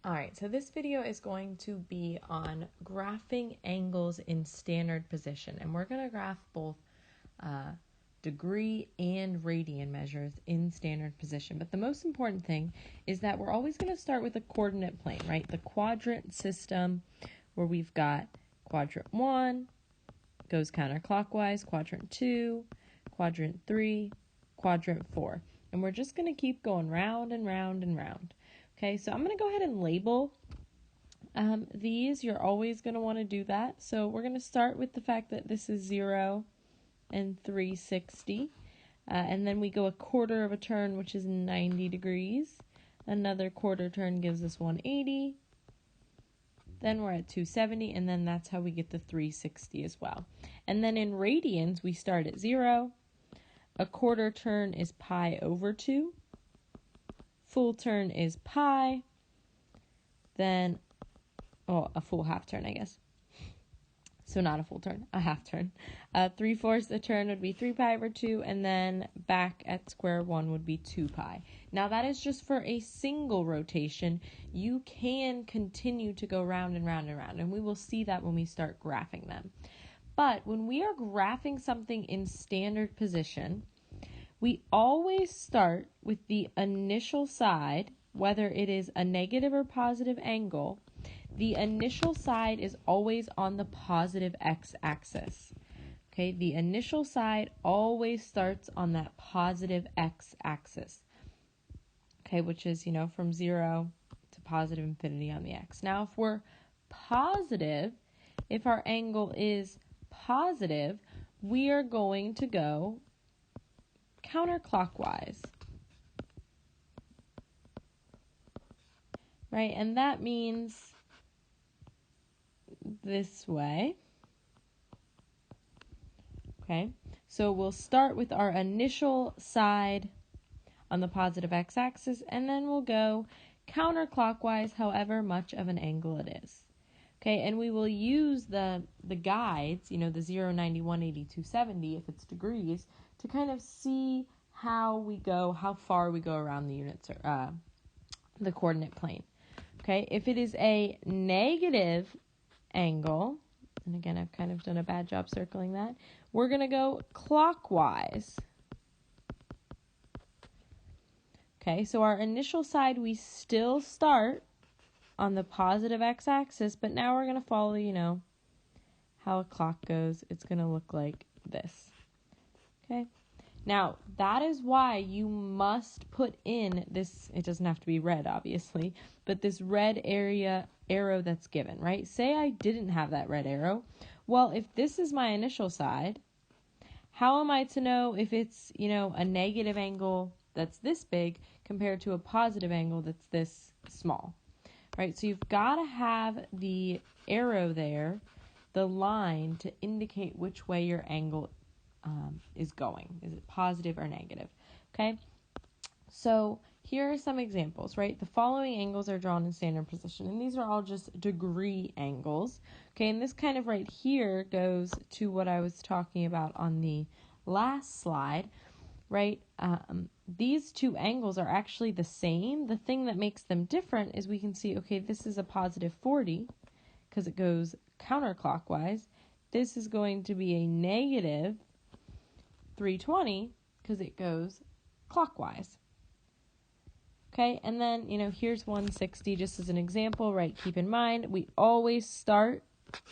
Alright, so this video is going to be on graphing angles in standard position, and we're going to graph both degree and radian measures in standard position. But the most important thing is that we're always going to start with a coordinate plane, right? The quadrant system, where we've got quadrant 1 goes counterclockwise, quadrant 2, quadrant 3, quadrant 4. And we're just going to keep going round and round and round. Okay, so I'm going to go ahead and label these. You're always going to want to do that. So we're going to start with the fact that this is 0 and 360. And then we go a quarter of a turn, which is 90 degrees. Another quarter turn gives us 180. Then we're at 270, and then that's how we get the 360 as well. And then in radians, we start at 0. A quarter turn is pi over 2. Full turn is pi, then, a full half turn, I guess. So not a full turn, a half turn. 3/4 a turn would be 3 pi over 2, and then back at square 1 would be 2 pi. Now that is just for a single rotation. You can continue to go round and round and round, and we will see that when we start graphing them. But when we are graphing something in standard position, we always start with the initial side, whether it is a negative or positive angle. The initial side is always on the positive x-axis. Okay, the initial side always starts on that positive x-axis. Okay, which is, from 0 to positive infinity on the x. Now, if we're positive, if our angle is positive, we are going to go counterclockwise, right? And that means this way. Okay, so we'll start with our initial side on the positive x-axis, and then we'll go counterclockwise however much of an angle it is. Okay, and we will use the guides, the 0, 90, 180, 270, if it's degrees, to kind of see how far we go around the units, or the coordinate plane. Okay, if it is a negative angle, and again, I've kind of done a bad job circling that, we're going to go clockwise. Okay, so our initial side, we still start on the positive x-axis, but now we're going to follow, how a clock goes. It's going to look like this. Okay, now that is why you must put in this, it doesn't have to be red, obviously, but this red arrow that's given, right? Say I didn't have that red arrow. Well, if this is my initial side, how am I to know if it's, a negative angle that's this big compared to a positive angle that's this small? Right, so you've got to have the arrow there, the line, to indicate which way your angle is going. Is it positive or negative? Okay, so here are some examples, right? The following angles are drawn in standard position, and these are all just degree angles. Okay, and this kind of right here goes to what I was talking about on the last slide, right? These two angles are actually the same. The thing that makes them different is we can see, okay, this is a positive 40 because it goes counterclockwise. This is going to be a negative 320 because it goes clockwise. Okay, and then, here's 160 just as an example, right? Keep in mind, we always start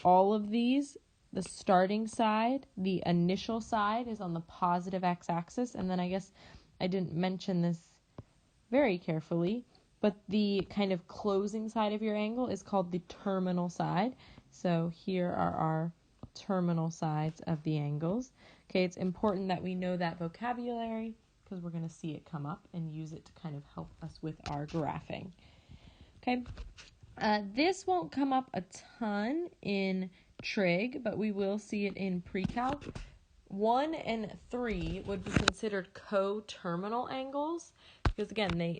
all of these. The starting side, the initial side, is on the positive x-axis, and then I guess I didn't mention this very carefully, but the kind of closing side of your angle is called the terminal side. So here are our terminal sides of the angles. Okay, it's important that we know that vocabulary because we're going to see it come up and use it to kind of help us with our graphing. Okay, this won't come up a ton in trig, but we will see it in pre-calc. 1 and 3 would be considered co-terminal angles because, again,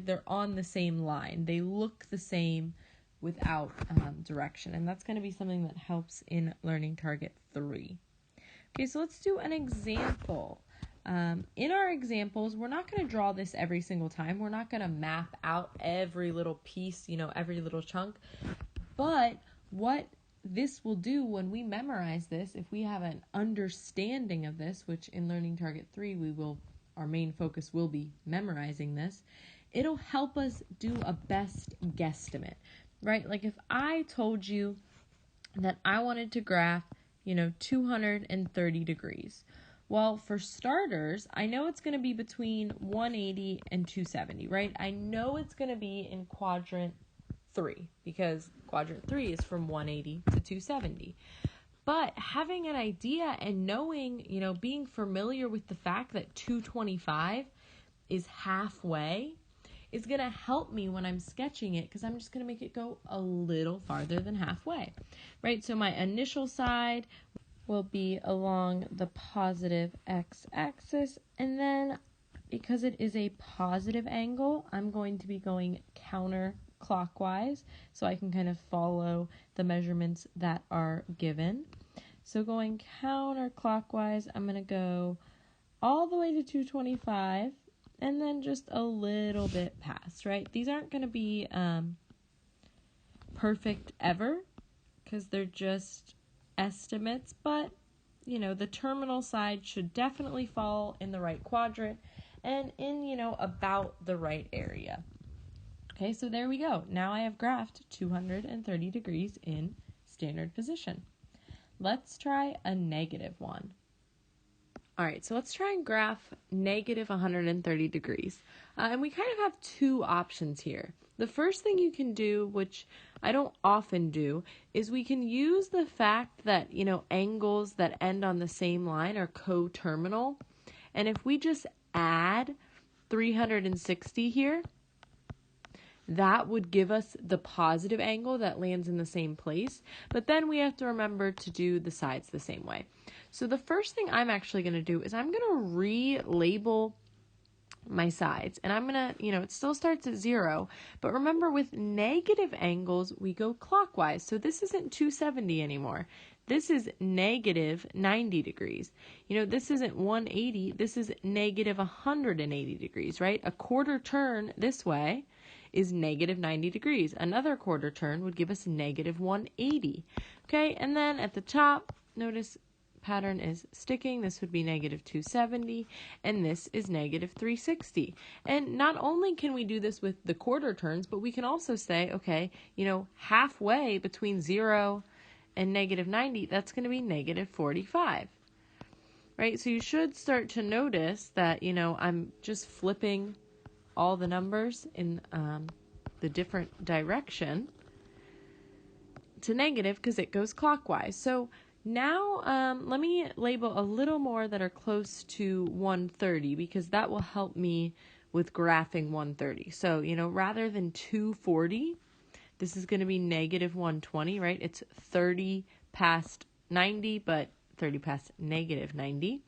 they're on the same line. They look the same without direction, and that's going to be something that helps in learning target 3. Okay, so let's do an example In our examples, we're not going to draw this every single time. We're not going to map out every little piece, every little chunk. But what this will do when we memorize this, if we have an understanding of this, which in Learning Target 3, our main focus will be memorizing this, it'll help us do a best guesstimate, right? Like if I told you that I wanted to graph, 230 degrees. Well, for starters, I know it's going to be between 180 and 270, right? I know it's going to be in quadrant 3 because quadrant 3 is from 180 to 270. But having an idea and knowing, being familiar with the fact that 225 is halfway is going to help me when I'm sketching it because I'm just going to make it go a little farther than halfway, right? So my initial side will be along the positive x-axis, and then because it is a positive angle, I'm going to be going counterclockwise so I can kind of follow the measurements that are given. So going counterclockwise, I'm going to go all the way to 225 and then just a little bit past, right? These aren't going to be perfect ever because they're just estimates, but the terminal side should definitely fall in the right quadrant and in, about the right area. Okay, so there we go. Now I have graphed 230 degrees in standard position. Let's try a negative one. All right, so let's try and graph negative 130 degrees. And we kind of have two options here. The first thing you can do, which I don't often do, is we can use the fact that, angles that end on the same line are coterminal. And if we just add 360 here, that would give us the positive angle that lands in the same place. But then we have to remember to do the sides the same way. So the first thing I'm actually going to do is I'm going to relabel my sides. And I'm going to, it still starts at 0. But remember, with negative angles, we go clockwise. So this isn't 270 anymore. This is negative 90 degrees. This isn't 180. This is negative 180 degrees, right? A quarter turn this way is negative 90 degrees. Another quarter turn would give us negative 180. Okay, and then at the top, notice pattern is sticking. This would be negative 270, and this is negative 360. And not only can we do this with the quarter turns, but we can also say, okay, halfway between 0 and negative 90, that's going to be negative 45. Right, so you should start to notice that, I'm just flipping all the numbers in the different direction to negative because it goes clockwise. So now let me label a little more that are close to 130 because that will help me with graphing 130. So, rather than 240, this is going to be negative 120, right? It's 30 past 90, but 30 past negative 90.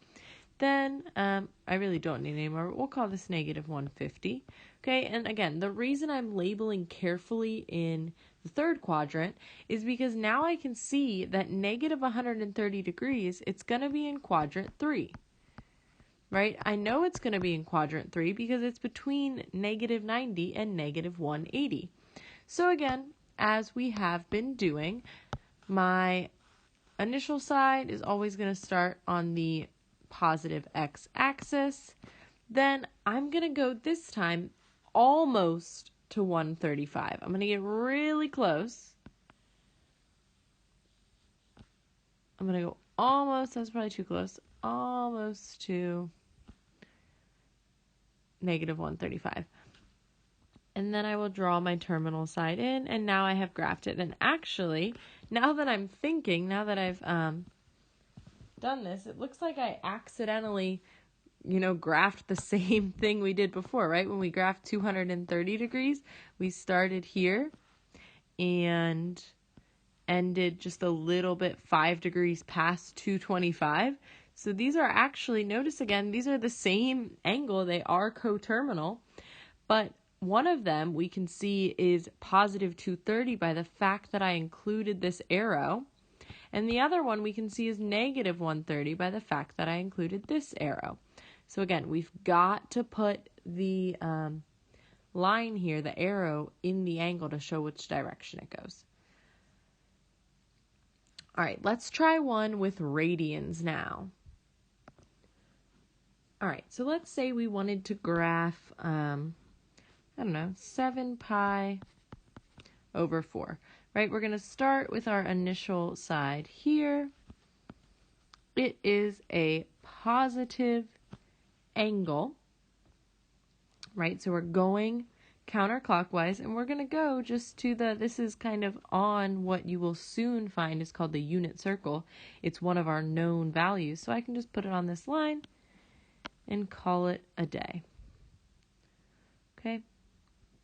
Then I really don't need any more. We'll call this negative 150. Okay, and again, the reason I'm labeling carefully in the third quadrant is because now I can see that negative 130 degrees, it's going to be in quadrant 3. Right? I know it's going to be in quadrant 3 because it's between negative 90 and negative 180. So again, as we have been doing, my initial side is always going to start on the positive x-axis. Then I'm going to go this time almost to 135. I'm going to get really close. I'm going to go almost, that's probably too close, almost to negative 135. And then I will draw my terminal side in, and now I have graphed it. And actually, now that I'm thinking, now that I've done this, it looks like I accidentally, graphed the same thing we did before, right? When we graphed 230 degrees, we started here and ended just a little bit 5 degrees past 225. So these are actually, notice again, these are the same angle. They are coterminal, but one of them we can see is positive 230 by the fact that I included this arrow. And the other one we can see is negative 130 by the fact that I included this arrow. So again, we've got to put the line here, the arrow, in the angle to show which direction it goes. All right, let's try one with radians now. All right, so let's say we wanted to graph, 7 pi over 4, right? We're going to start with our initial side here. It is a positive angle, right? So we're going counterclockwise, and we're going to go just to this is kind of on what you will soon find is called the unit circle. It's one of our known values. So I can just put it on this line and call it a day. Okay.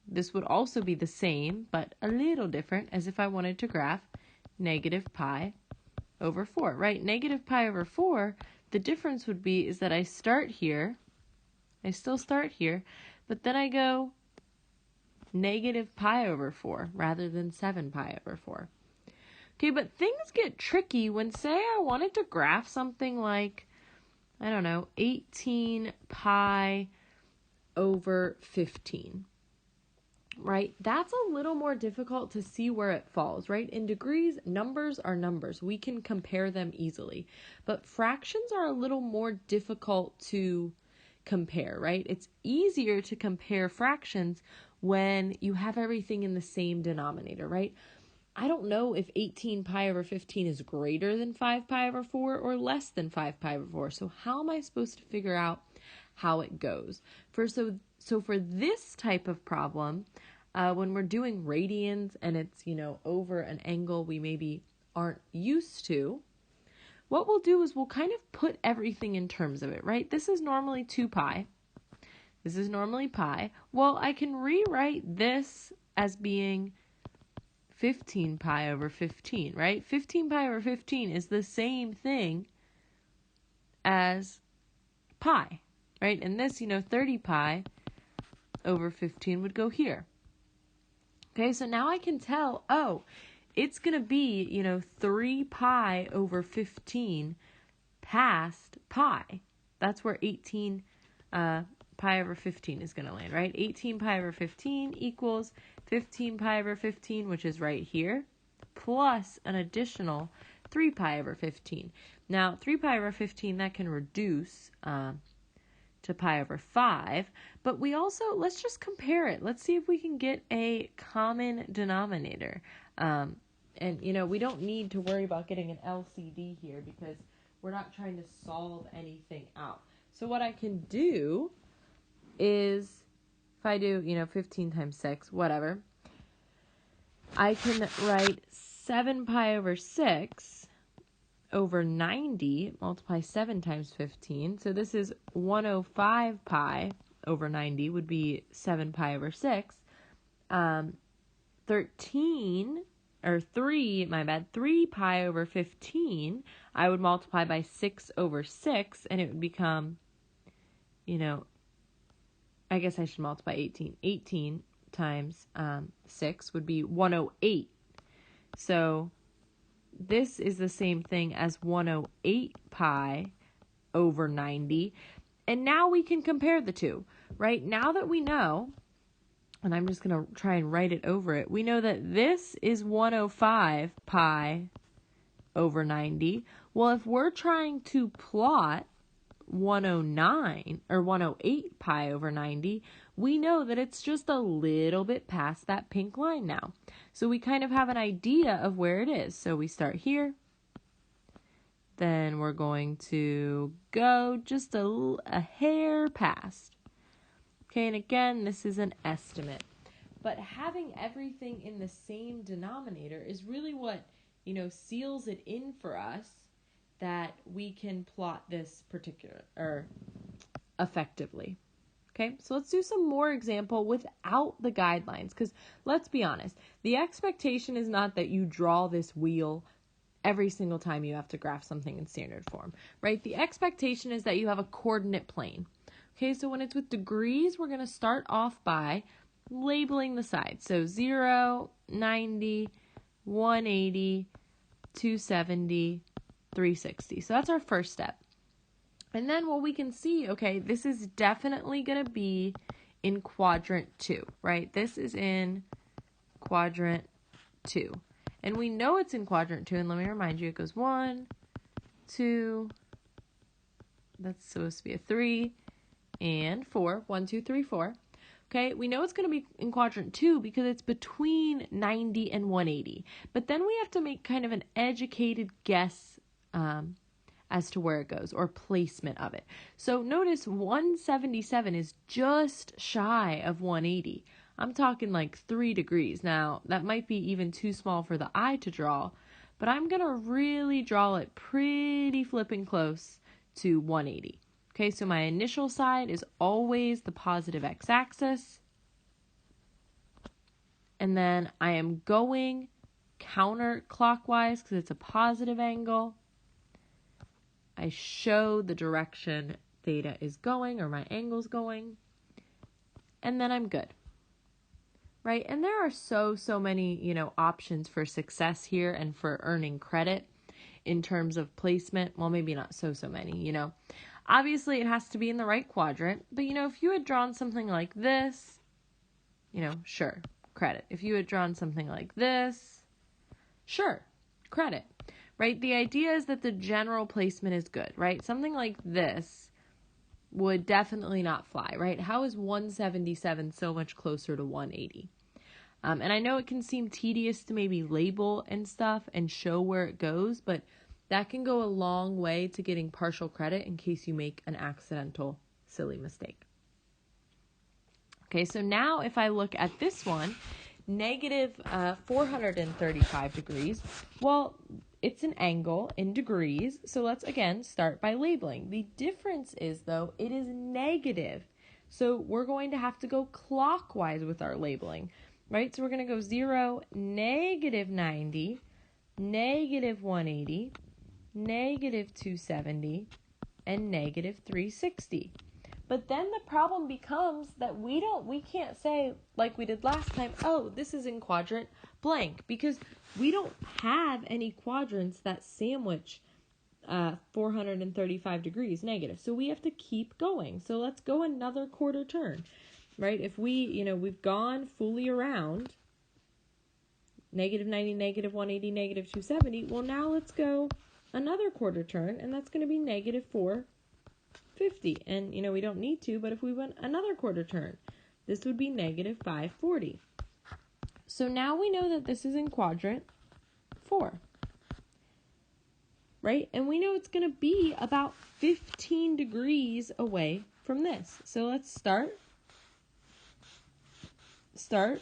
This would also be the same, but a little different as if I wanted to graph negative pi over 4, right? Negative pi over 4, the difference would be is that I start here, I still start here, but then I go negative pi over 4 rather than 7 pi over 4. Okay, but things get tricky when, say, I wanted to graph something like, 18 pi over 15. Right? That's a little more difficult to see where it falls, right? In degrees, numbers are numbers. We can compare them easily. But fractions are a little more difficult to compare, right? It's easier to compare fractions when you have everything in the same denominator, right? I don't know if 18 pi over 15 is greater than 5 pi over 4 or less than 5 pi over 4. So how am I supposed to figure out how it goes? So for this type of problem, when we're doing radians and it's, over an angle we maybe aren't used to, what we'll do is we'll kind of put everything in terms of it, right? This is normally 2 pi. This is normally pi. Well, I can rewrite this as being 15 pi over 15, right? 15 pi over 15 is the same thing as pi, right? And this, 30 pi over 15 would go here. Okay, so now I can tell, it's going to be, 3 pi over 15 past pi. That's where 18 pi over 15 is going to land, right? 18 pi over 15 equals 15 pi over 15, which is right here, plus an additional 3 pi over 15. Now, 3 pi over 15, that can reduce to pi over 5, but we also, let's just compare it. Let's see if we can get a common denominator. And, we don't need to worry about getting an LCD here because we're not trying to solve anything out. So what I can do is, if I do, 15 times 6, whatever, I can write 7 pi over 6 over 90, multiply 7 times 15. So this is 105 pi over 90 would be 7 pi over 6. 3 pi over 15, I would multiply by 6 over 6, and it would become, I guess I should multiply 18. 18 times 6 would be 108. So this is the same thing as 108 pi over 90. And now we can compare the two, right? Now that we know, and I'm just going to try and write it over it, we know that this is 105 pi over 90. Well, if we're trying to plot 109 or 108 pi over 90, we know that it's just a little bit past that pink line now. So we kind of have an idea of where it is. So we start here. Then we're going to go just a hair past. Okay, and again, this is an estimate. But having everything in the same denominator is really what, seals it in for us that we can plot this particular, or effectively. Okay, so let's do some more example without the guidelines, because let's be honest, the expectation is not that you draw this wheel every single time you have to graph something in standard form, right? The expectation is that you have a coordinate plane. Okay, so when it's with degrees, we're going to start off by labeling the sides. So 0, 90, 180, 270, 360. So that's our first step. And then, well, we can see, okay, this is definitely going to be in quadrant 2, right? This is in quadrant 2. And we know it's in quadrant 2, and let me remind you, it goes 1, 2, that's supposed to be a 3, and 4. 1, 2, 3, 4. Okay, we know it's going to be in quadrant 2 because it's between 90 and 180. But then we have to make kind of an educated guess as to where it goes, or placement of it. So notice 177 is just shy of 180. I'm talking like 3 degrees. Now, that might be even too small for the eye to draw, but I'm going to really draw it pretty flipping close to 180. Okay, so my initial side is always the positive x-axis. And then I am going counterclockwise because it's a positive angle. I show the direction theta is going, or my angle's going. And then I'm good. Right? And there are so many, options for success here and for earning credit in terms of placement. Well, maybe not so many, Obviously, it has to be in the right quadrant. But, if you had drawn something like this, sure, credit. If you had drawn something like this, sure, credit. Right? The idea is that the general placement is good, right? Something like this would definitely not fly, right? How is 177 so much closer to 180? And I know it can seem tedious to maybe label and stuff and show where it goes, but that can go a long way to getting partial credit in case you make an accidental, silly mistake. Okay, so now if I look at this one, negative 435 degrees, well, it's an angle in degrees, so let's again start by labeling. The difference is, though, it is negative, so we're going to have to go clockwise with our labeling, right? So we're going to go 0, negative 90, negative 180, negative 270, and negative 360. But then the problem becomes that we can't say, like we did last time, oh, this is in quadrant blank, because we don't have any quadrants that sandwich 435 degrees negative. So we have to keep going. So let's go another quarter turn, right? If we've gone fully around negative 90, negative 180, negative 270, well, now let's go another quarter turn, and that's going to be negative 450. And, we don't need to, but if we went another quarter turn, this would be negative 540. So now we know that this is in quadrant 4, right? And we know it's going to be about 15 degrees away from this. So let's start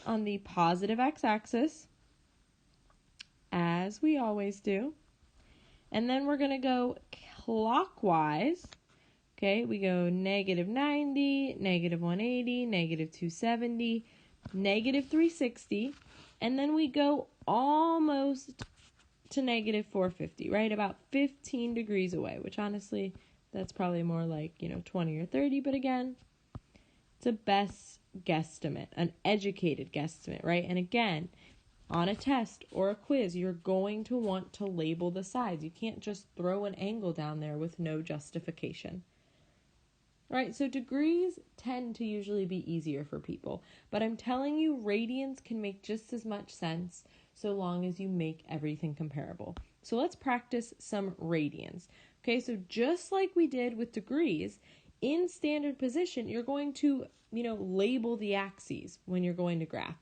on the positive x-axis, as we always do. And then we're going to go clockwise. Okay, we go negative 90, negative 180, negative 270, negative 360, and then we go almost to negative 450, right? About 15 degrees away, which honestly, that's probably more like, 20 or 30, but again, it's a best guesstimate, an educated guesstimate, right? And again, on a test or a quiz, you're going to want to label the sides. You can't just throw an angle down there with no justification. Right, so degrees tend to usually be easier for people, but I'm telling you, radians can make just as much sense so long as you make everything comparable. So let's practice some radians. Okay, so just like we did with degrees, in standard position, you're going to, label the axes when you're going to graph.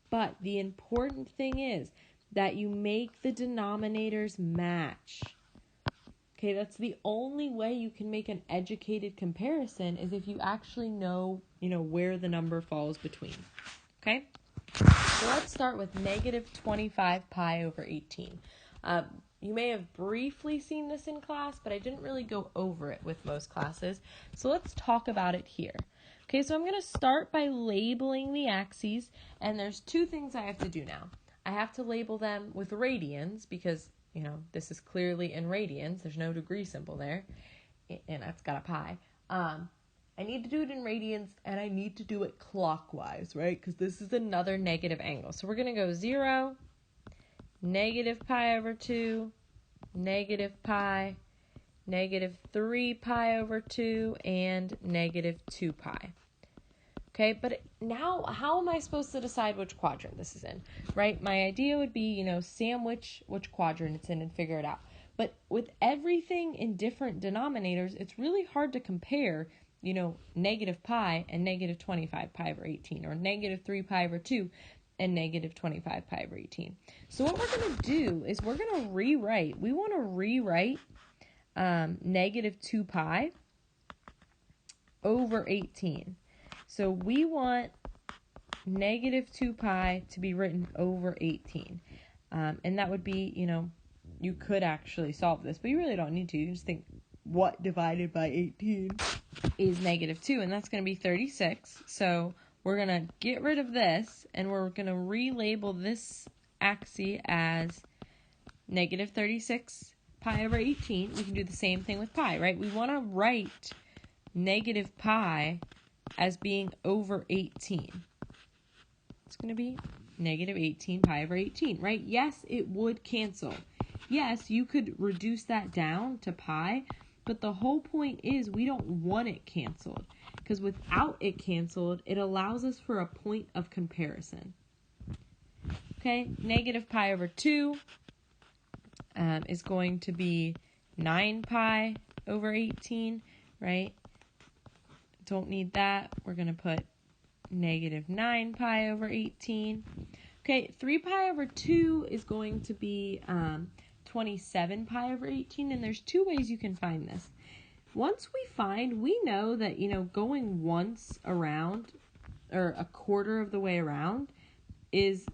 But the important thing is that you make the denominators match. Okay, that's the only way you can make an educated comparison is if you actually know, where the number falls between. Okay? So let's start with negative 25 pi over 18. You may have briefly seen this in class, but I didn't really go over it with most classes. So let's talk about it here. Okay, so I'm going to start by labeling the axes, and there's 2 things I have to do now. I have to label them with radians because this is clearly in radians. There's no degree symbol there, and that's got a pi. I need to do it in radians, and I need to do it clockwise, right? Because this is another negative angle. So we're going to go 0, negative pi over 2, negative pi, negative 3 pi over 2, and negative 2 pi. Okay, but now how am I supposed to decide which quadrant this is in, right? My idea would be, sandwich which quadrant it's in and figure it out. But with everything in different denominators, it's really hard to compare, negative pi and negative 25 pi over 18, or negative 3 pi over 2 and negative 25 pi over 18. So what we're going to do is we want to rewrite negative 2 pi over 18. So we want negative 2 pi to be written over 18. And that would be, you could actually solve this, but you really don't need to. You just think, what divided by 18 is negative 2? And that's going to be 36. So we're going to get rid of this, and we're going to relabel this axis as negative 36 pi over 18. We can do the same thing with pi, right? We want to write negative pi as being over 18. It's going to be negative 18 pi over 18, right? Yes, it would cancel. Yes, you could reduce that down to pi, but the whole point is we don't want it canceled, because without it canceled, it allows us for a point of comparison. Okay, negative pi over 2 is going to be 9 pi over 18, right? Don't need that. We're going to put negative 9 pi over 18. Okay, 3 pi over 2 is going to be 27 pi over 18, and there's two ways you can find this. Once we know that, going once around, or a quarter of the way around, is,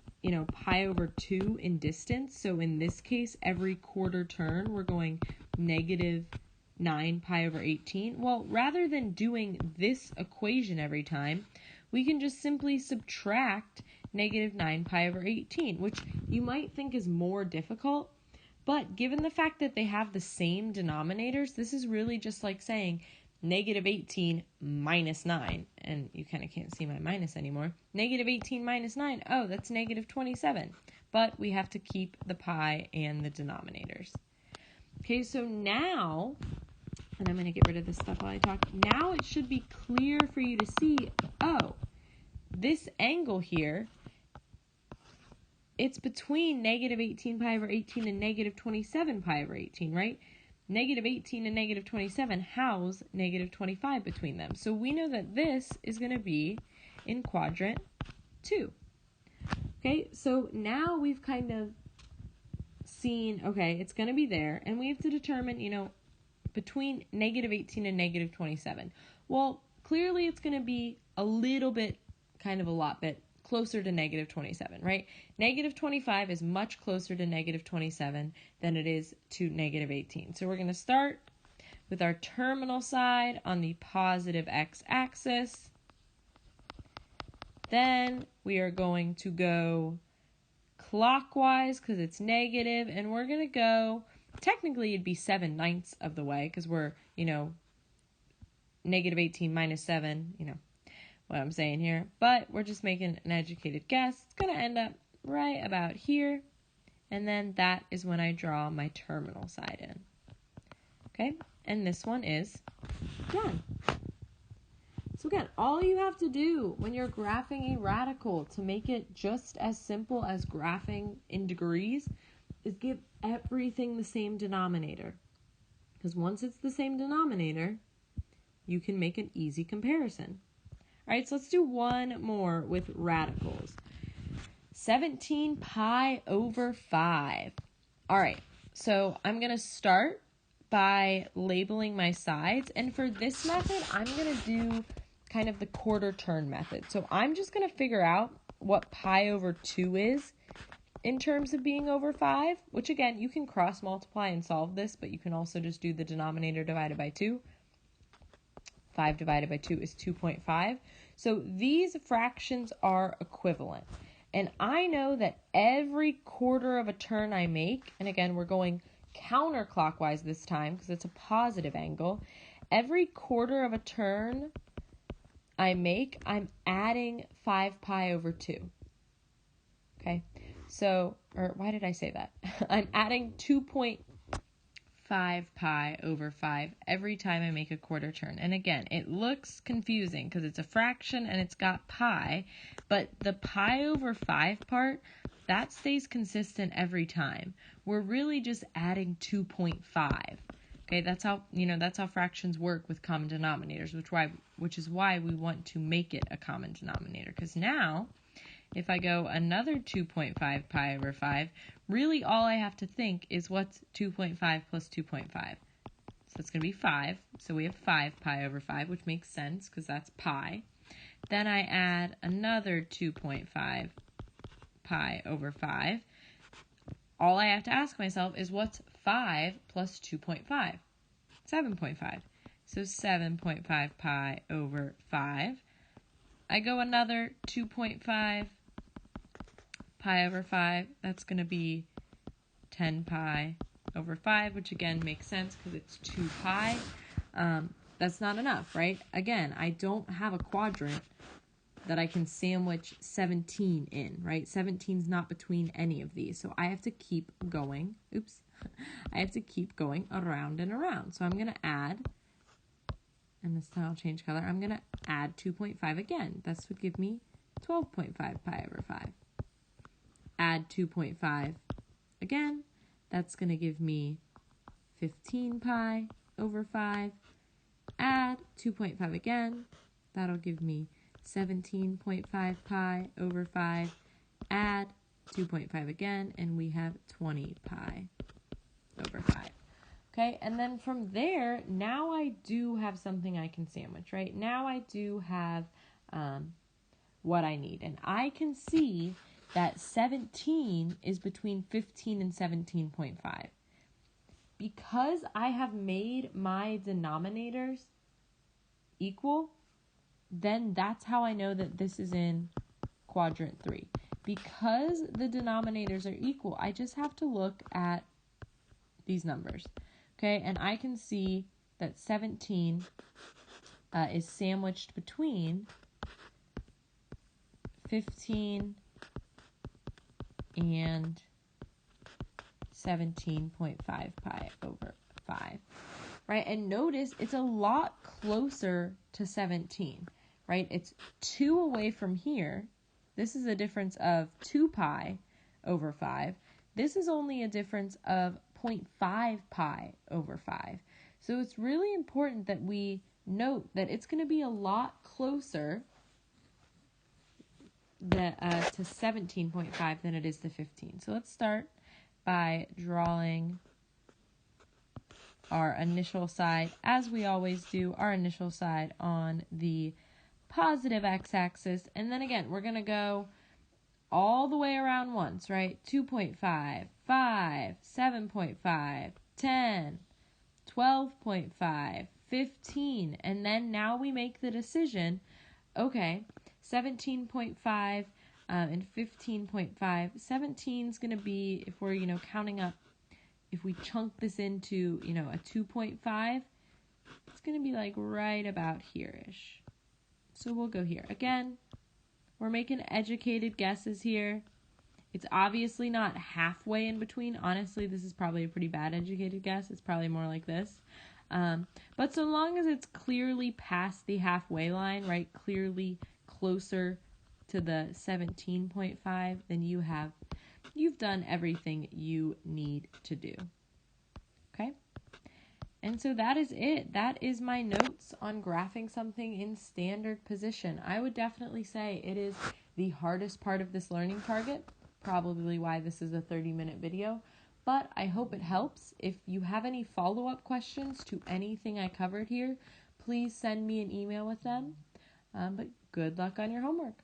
pi over 2 in distance. So in this case, every quarter turn, we're going negative 9 pi over 18. Well, rather than doing this equation every time, we can just simply subtract negative 9 pi over 18, which you might think is more difficult. But given the fact that they have the same denominators, this is really just like saying negative 18 minus 9. And you kind of can't see my minus anymore. Negative 18 minus 9, oh, that's negative 27. But we have to keep the pi and the denominators. Okay, so now, and I'm going to get rid of this stuff while I talk. Now it should be clear for you to see, oh, this angle here, it's between negative 18 pi over 18 and negative 27 pi over 18, right? Negative 18 and negative 27 house negative 25 between them. So we know that this is going to be in quadrant 2. Okay, so now we've kind of seen, okay, it's going to be there, and we have to determine, between negative 18 and negative 27. Well, clearly it's going to be a little bit, kind of a lot bit, closer to negative 27, right? Negative 25 is much closer to negative 27 than it is to negative 18. So we're going to start with our terminal side on the positive x-axis. Then we are going to go clockwise because it's negative, and we're going to go, technically it'd be 7/9 of the way because we're, negative 18 minus 7, what I'm saying here, but we're just making an educated guess. It's going to end up right about here, and then that is when I draw my terminal side in. Okay, and this one is done. So again, all you have to do when you're graphing a radical to make it just as simple as graphing in degrees is give everything the same denominator. Because once it's the same denominator, you can make an easy comparison. All right, so let's do one more with radicals. 17 pi over 5. All right, so I'm going to start by labeling my sides. And for this method, I'm going to do kind of the quarter turn method. So I'm just going to figure out what pi over 2 is in terms of being over 5, which again, you can cross multiply and solve this, but you can also just do the denominator divided by 2. 5 divided by 2 is 2.5. So these fractions are equivalent. And I know that every quarter of a turn I make, and again, we're going counterclockwise this time because it's a positive angle. Every quarter of a turn I make, I'm adding 5 pi over 2. Okay, so, or why did I say that? I'm adding 2.5 5 pi over 5 every time I make a quarter turn. And again, it looks confusing because it's a fraction and it's got pi, but the pi over 5 part, that stays consistent every time. We're really just adding 2.5. Okay, that's how fractions work with common denominators, which is why we want to make it a common denominator. Because now, if I go another 2.5 pi over 5, really all I have to think is what's 2.5 plus 2.5. So it's going to be 5. So we have 5 pi over 5, which makes sense because that's pi. Then I add another 2.5 pi over 5. All I have to ask myself is what's 5 plus 2.5? 7.5. So 7.5 pi over 5. I go another 2.5 pi over 5. That's going to be 10 pi over 5, which again makes sense because it's 2 pi. That's not enough, right? Again, I don't have a quadrant that I can sandwich 17 in, right? 17 is not between any of these. So I have to keep going. Oops. I have to keep going around and around. So I'm going to add, and this time I'll change color. I'm going to add 2.5 again. This would give me 12.5 pi over 5. Add 2.5 again. That's going to give me 15 pi over 5. Add 2.5 again. That'll give me 17.5 pi over 5. Add 2.5 again, and we have 20 pi over 5. Okay, and then from there, now I do have something I can sandwich, right? Now I do have what I need. And I can see that 17 is between 15 and 17.5. Because I have made my denominators equal, then that's how I know that this is in quadrant 3. Because the denominators are equal, I just have to look at these numbers. Okay, and I can see that 17 is sandwiched between 15 and 17.5 pi over 5. Right, and notice it's a lot closer to 17. Right, it's 2 away from here. This is a difference of 2 pi over 5. This is only a difference of 0.5 pi over 5. So it's really important that we note that it's going to be a lot closer to 17.5 than it is to 15. So let's start by drawing our initial side, as we always do, our initial side on the positive x-axis, and then again we're going to go all the way around once, right? 2.5, 5, 7.5, 10, 12.5, 15, and then now we make the decision, okay, 17.5 and 15.5. 17 is going to be, if we're, counting up, if we chunk this into, a 2.5, it's going to be like right about here-ish. So we'll go here. Again, we're making educated guesses here. It's obviously not halfway in between. Honestly, this is probably a pretty bad educated guess. It's probably more like this. But so long as it's clearly past the halfway line, right, clearly closer to the 17.5, then you've done everything you need to do. Okay? And so that is it. That is my notes on graphing something in standard position. I would definitely say it is the hardest part of this learning target, probably why this is a 30-minute video, but I hope it helps. If you have any follow-up questions to anything I covered here, please send me an email with them. But good luck on your homework.